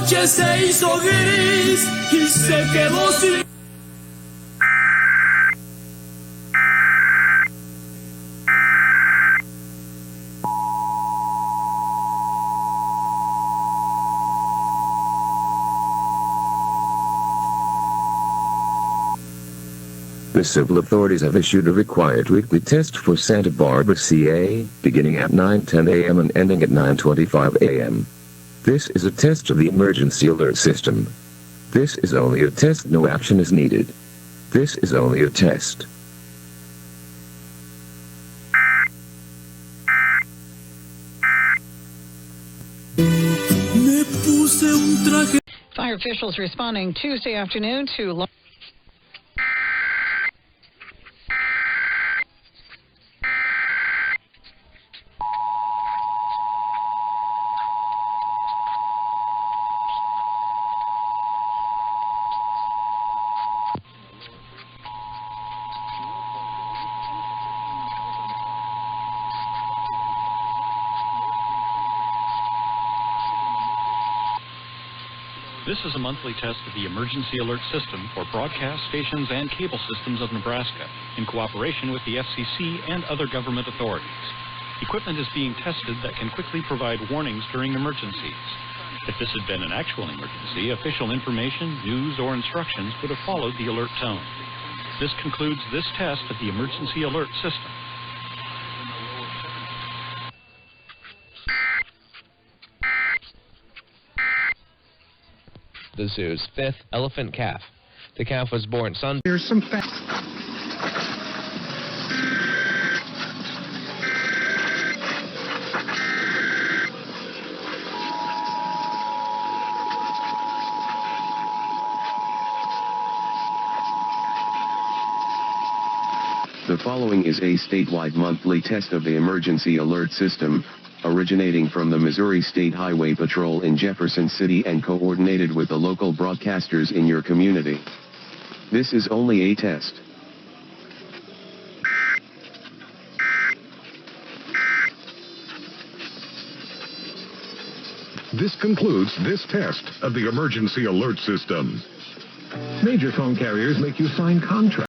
noche se hizo gris y se quedó sin... The civil authorities have issued a required weekly test for Santa Barbara, CA, beginning at 9:10 a.m. and ending at 9:25 a.m. This is a test of the emergency alert system. This is only a test, no action is needed. This is only a test. Me puse un traje. Fire officials responding Tuesday afternoon to... This is a monthly test of the emergency alert system for broadcast stations and cable systems of Nebraska in cooperation with the FCC and other government authorities. Equipment is being tested that can quickly provide warnings during emergencies. If this had been an actual emergency, official information, news, or instructions would have followed the alert tone. This concludes this test of the emergency alert system. The zoo's fifth elephant calf. The calf was born Sunday. Here's some facts. The following is a statewide monthly test of the emergency alert system, originating from the Missouri State Highway Patrol in Jefferson City and coordinated with the local broadcasters in your community. This is only a test. This concludes this test of the emergency alert system. Major phone carriers make you sign contracts.